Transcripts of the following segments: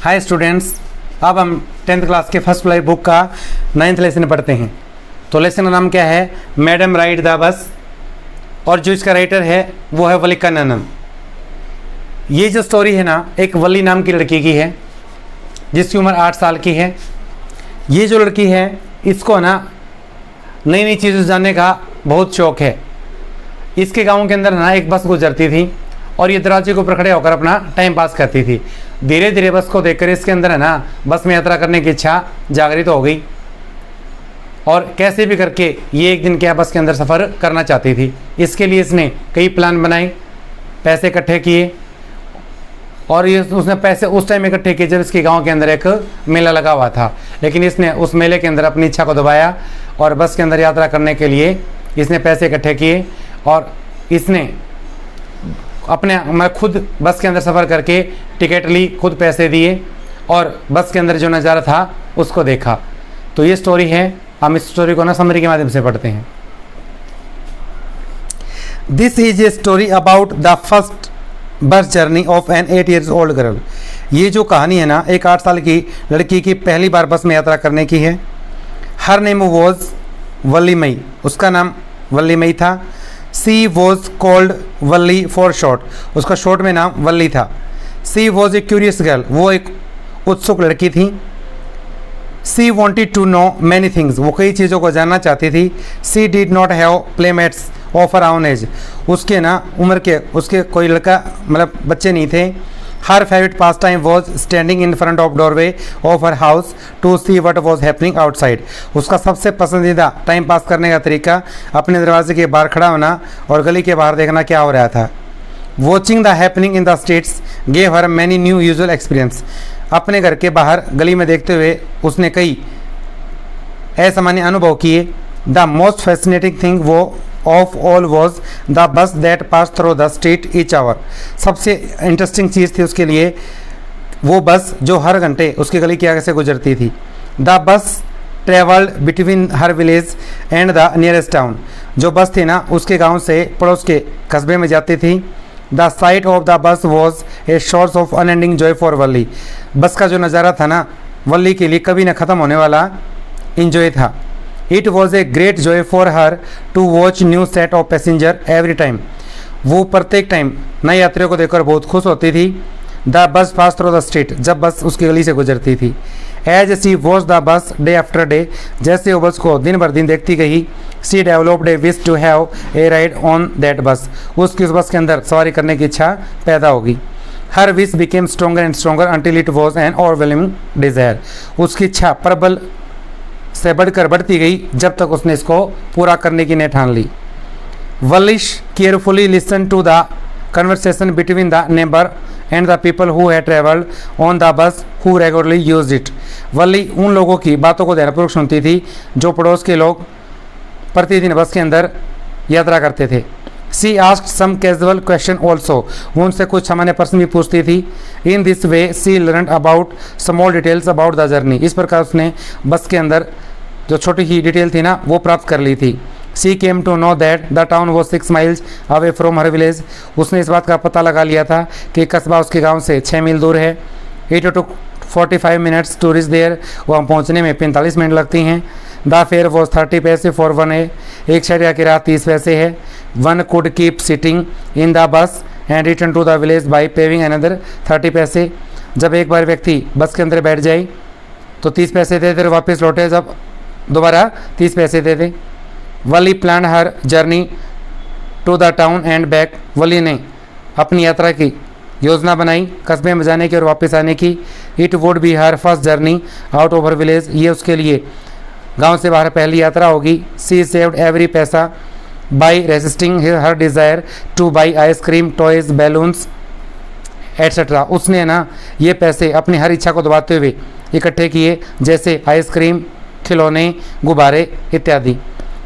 Hi students, अब हम 10th class के फर्स्ट फ्लाई बुक का 9th लेसन पढ़ते हैं। तो लेसन का नाम क्या है? मैडम राइड द बस, और जो इसका राइटर है वो है वलिका ननन। ये जो स्टोरी है ना, एक वली नाम की लड़की की है जिसकी उम्र 8 साल की है। ये जो लड़की है इसको ना नई नई चीज़ें जानने का बहुत शौक़ है। इसके गांव के अंदर ना एक बस गुजरती थी और ये दरवाजे के ऊपर खड़े होकर अपना टाइम पास करती थी। धीरे धीरे बस को देखकर इसके अंदर है ना बस में यात्रा करने की इच्छा जागृत हो गई और कैसे भी करके ये एक दिन क्या बस के अंदर सफ़र करना चाहती थी। इसके लिए इसने कई प्लान बनाए, पैसे इकट्ठे किए और ये उसने पैसे उस टाइम इकट्ठे किए जब इसके गांव के अंदर एक मेला लगा हुआ था। लेकिन इसने उस मेले के अंदर अपनी इच्छा को दबाया और बस के अंदर यात्रा करने के लिए इसने पैसे इकट्ठे किए और इसने मैं खुद बस के अंदर सफ़र करके टिकट ली, खुद पैसे दिए और बस के अंदर जो नज़ारा था उसको देखा। तो ये स्टोरी है, हम इस स्टोरी को ना समरी के माध्यम से पढ़ते हैं। This is a story about the first bus journey of an 8 years old girl. ये जो कहानी है ना, एक 8 साल की लड़की की पहली बार बस में यात्रा करने की है। हर नेम वॉज वल्लीमई, उसका नाम वल्लीमई था। She was called Valli for short, उसका शॉर्ट में नाम वल्ली था। She was a curious girl, वो एक उत्सुक लड़की थी। She wanted to know many things, वो कई चीज़ों को जानना चाहती थी। She did not have playmates of her own age, उसके ना उम्र के उसके कोई लड़का मतलब बच्चे नहीं थे। Her favourite pastime was standing in front of doorway of her house to see what was happening outside, उसका सबसे पसंदीदा टाइम पास करने का तरीका अपने दरवाजे के बाहर खड़ा होना और गली के बाहर देखना क्या हो रहा था। Watching the happening in the streets gave her many new usual experience, अपने घर के बाहर गली में देखते हुए उसने कई असामान्य अनुभव किए। द मोस्ट फैसिनेटिंग थिंग वो of all was the bus that pass through the street each hour, सबसे इंटरेस्टिंग चीज़ थी उसके लिए वो बस जो हर घंटे उसकी गली के आगे से गुजरती थी। The bus travelled between her village and the nearest town, जो बस थी ना उसके गांव से पड़ोस के कस्बे में जाती थी। The sight of the bus was a source of unending joy for Valli, bus का जो नज़ारा था ना वल्ली के लिए कभी न ख़त्म होने वाला इंजॉय था। It was a great joy for her to watch new set of passenger every time, वो प्रत्येक टाइम नए यात्रियों को देखकर बहुत खुश होती थी। The bus pass through the street, जब बस उसकी गली से गुजरती थी। As she watch the bus day after day, जैसे वो बस को दिन भर दिन देखती गई। She developed a wish to have a ride on that bus, उसकी उस बस के अंदर सवारी करने की इच्छा पैदा होगी। Her wish became stronger and stronger until it was an overwhelming desire, उसकी इच्छा प्रबल से बढ़कर बढ़ती गई जब तक उसने इसको पूरा करने की ने ठान ली। Valli carefully listen to the conversation between the neighbour and the people who had travelled on the bus who regularly used it, Valli उन लोगों की बातों को ध्यानपूर्वक सुनती थी जो पड़ोस के लोग प्रतिदिन बस के अंदर यात्रा करते थे। She asked some casual question also, वो उनसे कुछ सामान्य प्रश्न भी पूछती थी। In this way she learn about small details about the journey, इस प्रकार उसने बस के अंदर जो छोटी ही डिटेल थी ना वो प्राप्त कर ली थी। She came to know that the town was 6 miles away from her village, उसने इस बात का पता लगा लिया था कि कस्बा उसके गांव से 6 मील दूर है। It took 45 minutes to reach there, वहाँ पहुँचने में 45 मिनट लगती हैं। द फेयर वॉज 30 पैसे फॉर वन ए, एक शहर का किराया 30 पैसे है। One could keep sitting in the bus and return to the village by paying another 30 पैसे, जब एक बार व्यक्ति बस के अंदर बैठ जाए तो 30 पैसे दे दे, वापस लौटे जब दोबारा 30 पैसे दे दे। Valli plan her journey to the town and back, Valli ने अपनी यात्रा की योजना बनाई कस्बे में जाने की और वापस आने की। It would be her first journey out of her village, ये उसके लिए गांव से बाहर पहली यात्रा होगी। सी सेव्ड एवरी पैसा by resisting her desire two by ice cream, toys, balloons etcetera, उसने ना ये पैसे अपनी हर इच्छा को दबाते हुए इकट्ठे किए जैसे आइसक्रीम, खिलौने, गुब्बारे इत्यादि।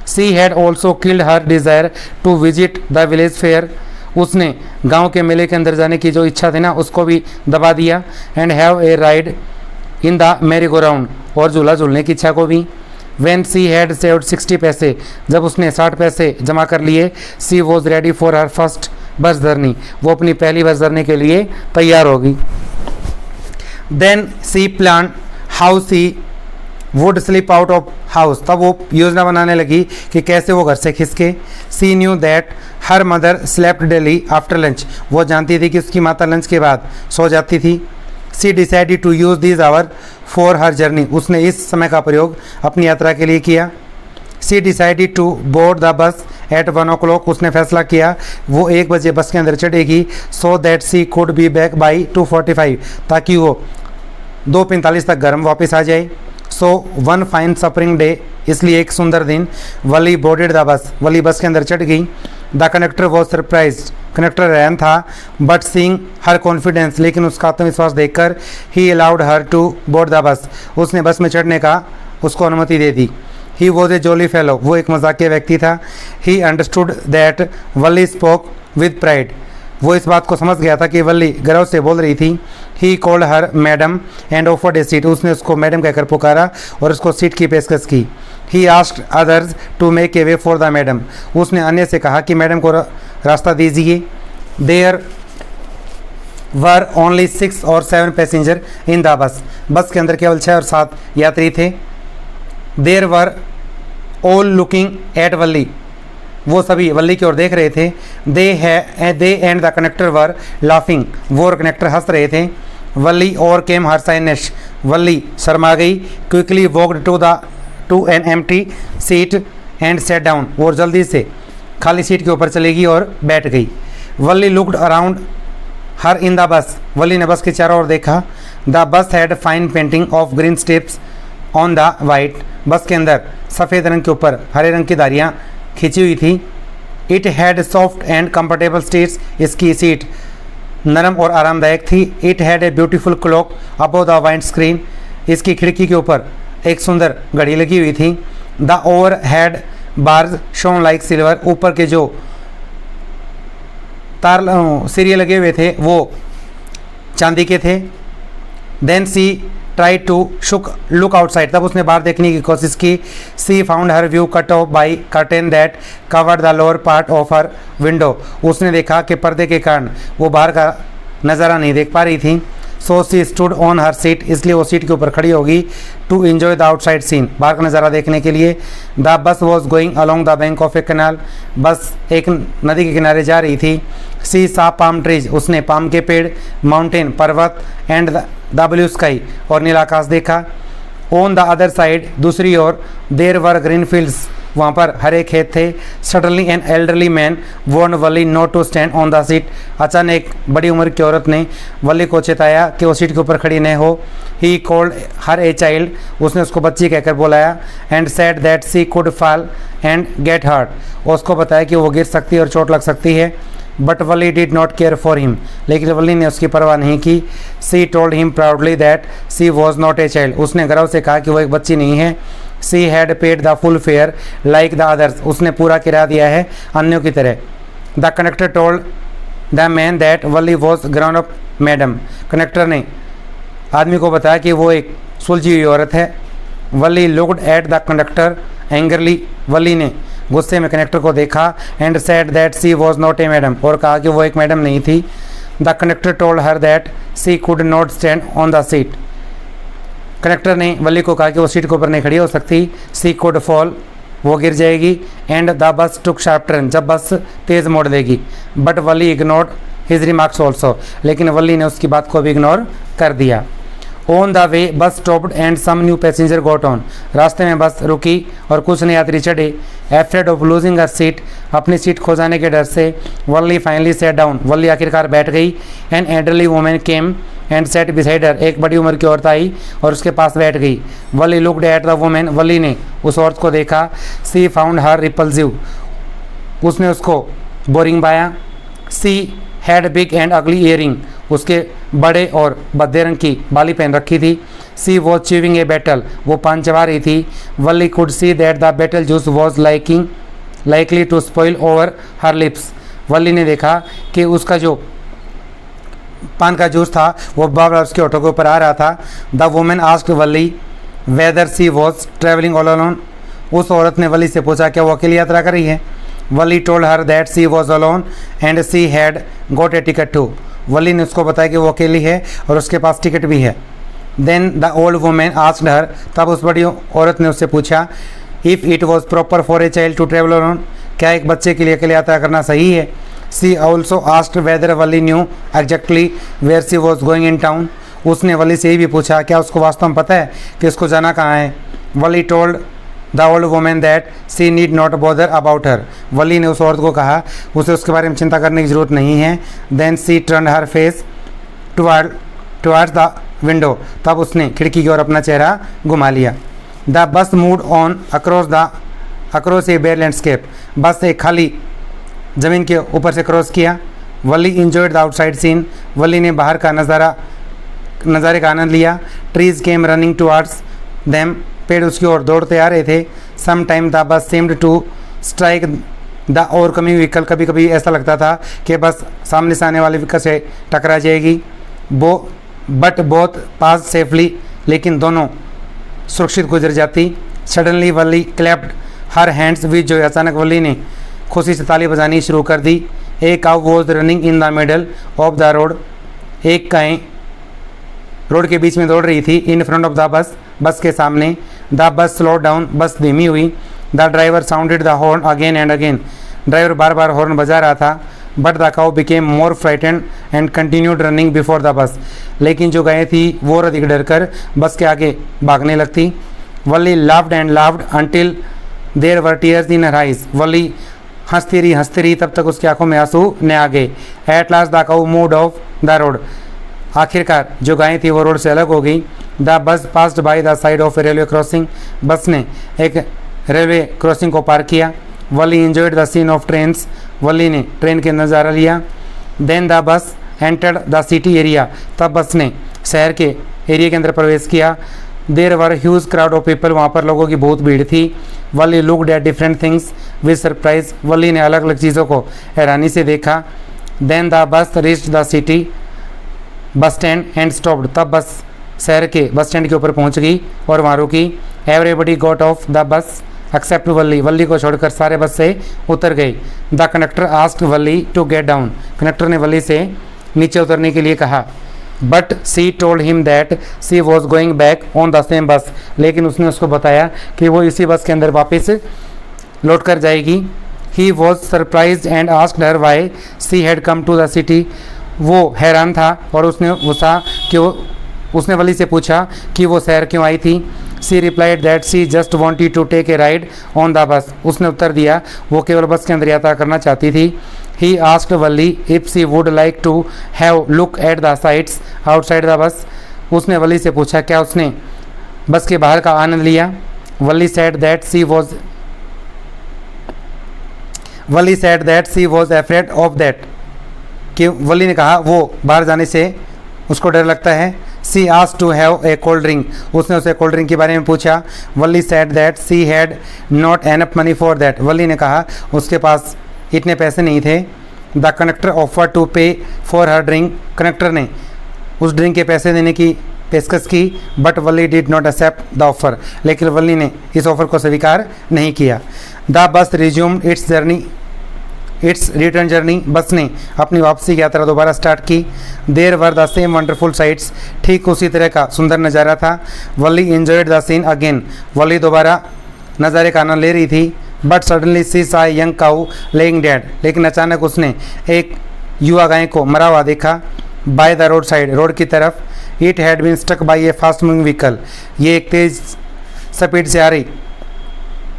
She had also killed her desire to visit the village fair, उसने गांव के मेले के अंदर जाने की जो इच्छा थी ना उसको भी दबा दिया। And have a ride in the मेरी गो राउंड, और झूला झूलने की इच्छा को भी। व्हेन सी हैड सेव्ड 60 पैसे, जब उसने 60 पैसे जमा कर लिए। She was ready for her first bus journey, वो अपनी पहली बस जर्नी के लिए तैयार होगी। Then she plan how she would slip out of house, तब वो योजना बनाने लगी कि कैसे वो घर से खिसके। She knew that her mother slept daily after lunch, वो जानती थी कि उसकी माता लंच के बाद सो जाती थी। She decided to use this hour for her journey, उसने इस समय का प्रयोग अपनी यात्रा के लिए किया। She decided to board the bus at 1 o'clock, उसने फैसला किया वो 1 बजे बस के अंदर चढ़ेगी। So that she could be back by 2:45, ताकि वो 2:45 तक घर में वापस आ जाए। So one fine spring day, इसलिए एक सुंदर दिन, वली बोर्डेड द बस, वली बस के अंदर चढ़ गई। The connector was surprise, connector हैरान था। बट सीइंग हर कॉन्फिडेंस, लेकिन उसका आत्मविश्वास देखकर ही allowed her to board the bus, उसने बस में चढ़ने का उसको अनुमति दे दी। He was a jolly fellow, वो एक मजाकिया व्यक्ति था। He understood that Valli spoke with pride, वो इस बात को समझ गया था कि वली गर्व से बोल रही थी। He called her madam and offered A seat, उसने उसको मैडम कहकर पुकारा और उसको सीट की पेशकश की। He asked others to make a way for the madam, उसने अन्य से कहा कि मैडम को रास्ता दीजिए। There were only 6 or 7 passenger in the bus, bus के अंदर केवल 6 और 7 यात्री थे। There were all looking at Valli, वो सभी वली की ओर देख रहे थे। They and the conductor were laughing, वो और कनेक्टर हंस रहे थे। वली और केम हर साइनेश, वली शर्मा गई। Quickly walked to an empty seat and sat down, और जल्दी से खाली सीट के ऊपर चलेगी और बैठ गई। Valli looked around her in the bus, Valli ने बस के चारों ओर देखा। The bus had fine painting of green strips on the white, बस के अंदर सफ़ेद रंग के ऊपर हरे रंग की धारियाँ खींची हुई थी। It had soft and comfortable seats, इसकी सीट नरम और आरामदायक थी। It had a beautiful clock above the wind screen, इसकी खिड़की के ऊपर एक सुंदर घड़ी लगी हुई थी। The over had bars shown like silver, ऊपर के जो तार सिरिये लगे हुए थे वो चांदी के थे। Then she try to look outside, तब उसने बाहर देखने की कोशिश की। She found her view cut off by curtain that covered the lower part of her window, उसने देखा कि पर्दे के कारण वो बाहर का नज़ारा नहीं देख पा रही थी। So she stood on her seat, इसलिए वो सीट के ऊपर खड़ी होगी। To enjoy the outside scene, बाहर का नज़ारा देखने के लिए। The bus was going along the bank of a canal, bus एक नदी के किनारे जा रही थी। सी सा पाम ट्रीज, उसने पाम के पेड़, माउंटेन पर्वत, एंड द ब्लू स्काई, और नीला आकाश देखा। ऑन द अदर साइड, दूसरी ओर, देर वर ग्रीन फील्ड्स, वहाँ पर हरे खेत थे। Suddenly an elderly man warned Valli not to stand on the seat, अचानक एक बड़ी उम्र की औरत ने वली को चेताया कि वो सीट के ऊपर खड़ी न हो। He called her A child, उसने उसको बच्ची कहकर बुलाया। And said that she could fall and get hurt, और उसको बताया कि वो गिर सकती है और चोट लग सकती है। But Valli did not care for him, लेकिन वली ने उसकी परवाह नहीं की। She told him proudly that she was not a child, उसने गर्व से कहा कि वो एक बच्ची नहीं है। She had paid the full fair like the others, उसने पूरा किराया दिया है अन्यों की तरह। The conductor told the man that Wali was ground up madam, connector ने आदमी को बताया कि वो एक सुलझी हुई औरत है। Valli looked at the conductor angrily, Valli ने गुस्से में कनेक्टर को देखा। And said that she was not a madam, और कहा कि वो एक मैडम नहीं थी। The conductor told her that she could not stand on the seat, conductor ने वली को कहा कि वो सीट के ऊपर नहीं खड़ी हो सकती। सी कुड फॉल, वो गिर जाएगी। And the bus took sharp turn, जब बस तेज़ मोड़ देगी। But Wali ignored his remarks also, लेकिन वली ने उसकी बात को भी इग्नोर कर दिया। On the way bus stopped and some new passenger got on, रास्ते में बस रुकी और कुछ नए यात्री चढ़े। Afraid of losing her seat, अपनी सीट खो जाने के डर से Valli finally sat down, Valli आखिरकार बैठ गई। An elderly women came and sat beside her, एक बड़ी उम्र की औरत आई और उसके पास बैठ गई। Valli looked at the women, वली ने उस औरत को देखा। सी फाउंड हर रिपल्सिव, उसने उसको बोरिंग पाया। सी हैड बिग एंड अगली ईयरिंग, उसके बड़े और भद्दे रंग की बाली पहन रखी थी। She was chewing a betel, वो पान चबा रही थी। Valli could see that the betel juice was likely to spoil over her lips, Valli ने देखा कि उसका जो पान का जूस था वो बार बार उसके होठों के ऊपर आ रहा था। The women asked Wali weather C was travelling all alone, उस औरत ने वली से पूछा क्या वो अकेली यात्रा कर रही है। Valli told her that she was alone and she had got a ticket too, Valli ने उसको बताया कि वो अकेली है और उसके पास टिकट भी है। Then the old women asked her, तब उस बड़ी औरत ने उससे पूछा, if it was proper for a child to travel alone, क्या एक बच्चे के लिए अकेले यात्रा करना सही है? She also asked whether Valli knew exactly where she was going in town, उसने वली से ये भी पूछा क्या उसको वास्तव में पता है कि उसको जाना कहाँ है? Valli told the old women that she need not bother about her, Valli ने उस औरत को कहा उसे उसके बारे में चिंता करने की ज़रूरत नहीं है। Then she turn her face towards the window, तब उसने खिड़की की ओर अपना चेहरा घुमा लिया। The bus moved on across a bare landscape, bus एक खाली ज़मीन के ऊपर से क्रॉस किया। Valli enjoyed the outside scene, Valli ने बाहर का नज़ारे का आनंद लिया। Trees came running towards them, पेड़ उसकी ओर दौड़ते आ रहे थे। Some time the bus seemed to strike the overcoming vehicle, कभी कभी ऐसा लगता था कि बस सामने से आने वाले व्हीकल से टकरा जाएगी। बट बोथ पास सेफली, लेकिन दोनों सुरक्षित गुजर जाती। Suddenly Valli clapped her hands with joy, अचानक वली ने खुशी से ताली बजानी शुरू कर दी। A cow was running in the middle of the road, एक गाय रोड के बीच में दौड़ रही थी। इन front of the bus, bus के सामने। द बस स्लो डाउन, बस धीमी हुई। The driver sounded the horn again and again, driver bar bar horn बजा रहा था। But the cow became more frightened and continued running before the bus, लेकिन जो गाय थी वो और अधिक डर कर बस के आगे भागने लगती। Valli laughed and laughed until there were tears in her eyes, Valli हंसती रही तब तक उसकी आंखों में आंसू न आ गए। At last the cow moved of the road, आखिरकार जो गाय थी वो रोड से अलग हो गई। The bus passed by the side of a railway crossing, bus ने एक रेलवे क्रॉसिंग को पार किया। Valli enjoyed the scene of trains, Valli ने ट्रेन के नज़ारा लिया। Then the bus entered the city area, तब बस ने शहर के एरिया के अंदर प्रवेश किया। There were huge crowd of people, वहाँ पर लोगों की बहुत भीड़ थी। Valli looked at different things with surprise, Valli ने अलग अलग चीज़ों को हैरानी से देखा। Then the bus reached the city bus stand and stopped, तब बस शहर के बस स्टैंड के ऊपर पहुंच गई और वहाँ रुकी। Everybody got off the bus except Valli, Valli को छोड़कर सारे बस से उतर गए। The conductor asked Valli to get down, conductor ने वली से नीचे उतरने के लिए कहा। But she told him that she was going back on the same bus, लेकिन उसने उसको बताया कि वो इसी बस के अंदर वापस लौट कर जाएगी। He was surprise and asked her why she had come to the city, वो हैरान था और उसने वली से पूछा कि वो शहर क्यों आई थी। She replied that she just wanted to take a ride on the bus, उसने उत्तर दिया वो केवल बस के अंदर यात्रा करना चाहती थी। He asked Valli if she would like to have look at the sights outside the bus, उसने वली से पूछा क्या उसने बस के बाहर का आनंद लिया। Valli said that she was afraid of that, कि वली ने कहा वो बाहर जाने से उसको डर लगता है। She asked to have a cold drink, उसने उसे कोल्ड ड्रिंक के बारे में पूछा। Valli said that she had not enough money for that, Valli ने कहा उसके पास इतने पैसे नहीं थे। The conductor offer to pay for her drink, conductor ने उस ड्रिंक के पैसे देने की पेशकश की। But Valli did not accept the offer, लेकिन वली ने इस ऑफर को स्वीकार नहीं किया। The bus resumed it's return journey, बस ने अपनी वापसी की यात्रा दोबारा स्टार्ट की। There were the same wonderful sights, ठीक उसी तरह का सुंदर नज़ारा था। Valli enjoyed the scene again, Valli दोबारा नज़ारे का आनंद ले रही थी। बट सडनली सी सा यंग काऊ लेइंग डेड, लेकिन अचानक उसने एक युवा गाय को मरा हुआ देखा। By the road side, road की तरफ। It had been stuck by a fast moving vehicle, ये एक तेज स्पीड से आ रही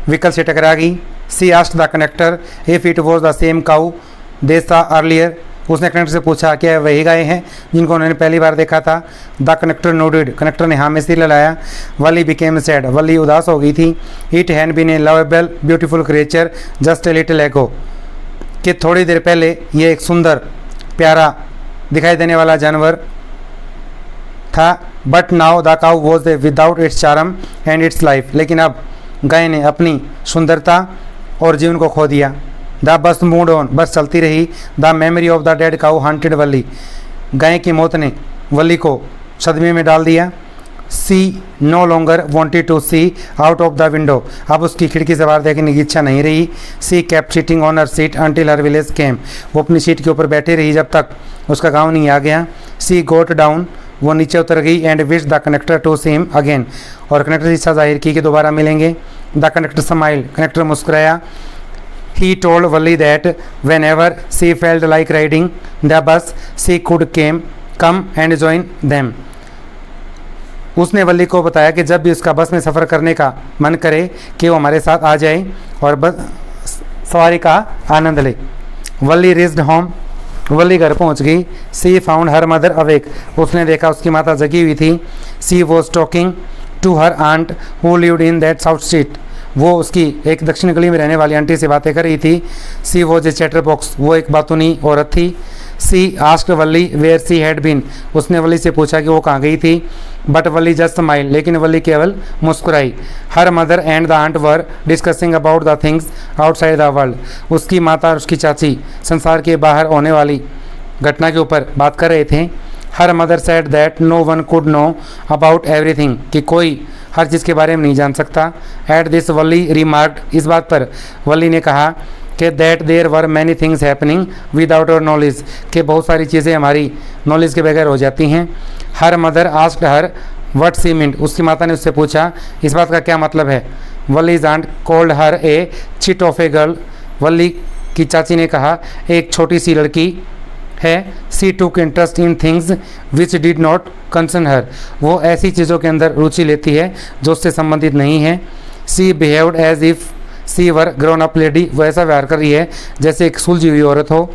व्हीकल से टकरा गई। She asked the conductor if it was the same cow they saw earlier, उसने कंडक्टर से पूछा क्या वही गाय हैं जिनको उन्होंने पहली बार देखा था। द कंडक्टर नोडेड, कंडक्टर ने हाँ में सिर हिलाया। वली बिकेम सैड, वली उदास हो गई थी। It had been a lovable beautiful creature just a little ago, कि थोड़ी देर पहले ये एक सुंदर प्यारा दिखाई देने वाला जानवर था। But now the cow was without its charm and it's life, लेकिन अब गाय ने अपनी सुंदरता और जीवन को खो दिया। The bus moved on, bus चलती रही। The memory of the dead cow haunted Valli, गाय की मौत ने वली को सदमे में डाल दिया। She no longer wanted to see out of the window, अब उसकी खिड़की से बाहर देखने की इच्छा नहीं रही। She kept sitting on her seat until her village came, वो अपनी सीट के ऊपर बैठी रही जब तक उसका गाँव नहीं आ गया। सी गोट डाउन, वो नीचे उतर गई and wish the conductor to see him again, और कनेक्टर की इच्छा जाहिर की कि दोबारा मिलेंगे। द कनेक्टर स्माइल, कनेक्टर मुस्कुराया। He told Valli that whenever she felt like riding the bus she could come and join them. उसने वली को बताया कि जब भी उसका बस में सफ़र करने का मन करे कि वो हमारे साथ आ जाए और बस सवारी का आनंद ले। वली रिज्ड होम, वली घर पहुंच गई। She found her mother awake, उसने देखा उसकी माता जगी हुई थी। She was talking to her aunt who lived in that south street, वो उसकी एक दक्षिण गली में रहने वाली आंटी से बातें कर रही थी। She was a chatterbox, वो एक बातूनी औरत थी। She asked Valli where she had been, उसने वली से पूछा कि वो कहाँ गई थी। बट वली जस्ट स्माइल, लेकिन वली केवल मुस्कुराई। Her mother and the aunt were discussing about the things outside the world, उसकी माता और उसकी चाची संसार के बाहर होने वाली घटना के ऊपर बात कर रहे थे। Her mother said that no one could know about everything, कि कोई हर चीज़ के बारे में नहीं जान सकता। एट दिस वली रिमार्क्ड, इस बात पर वली ने कहा कि that there were many things happening without our knowledge, कि बहुत सारी चीज़ें हमारी नॉलेज के बगैर हो जाती हैं। Her mother asked her what she meant, उसकी माता ने उससे पूछा इस बात का क्या मतलब है। Valli's aunt called her a chit of a girl, Valli की चाची ने कहा एक छोटी सी लड़की है। She took interest in things which did not concern her, वो ऐसी चीज़ों के अंदर रुचि लेती है जो उससे संबंधित नहीं है। She behaved as if she were grown up lady, वो ऐसा व्यवहार कर रही है जैसे एक सुलझी हुई औरत हो।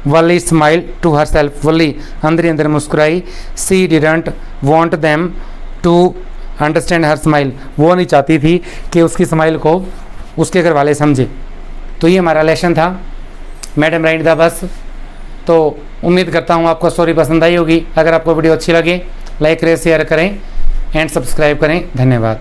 Valli smile to herself, Valli अंदर ही अंदर मुस्कुराई। She didn't want them to understand her smile, वो नहीं चाहती थी कि उसकी स्माइल को उसके घर वाले समझे। तो ये हमारा लेसन था मैडम राइड द बस। तो उम्मीद करता हूँ आपको स्टोरी पसंद आई होगी। अगर आपको वीडियो अच्छी लगे लाइक करें, शेयर करें एंड सब्सक्राइब करें। धन्यवाद।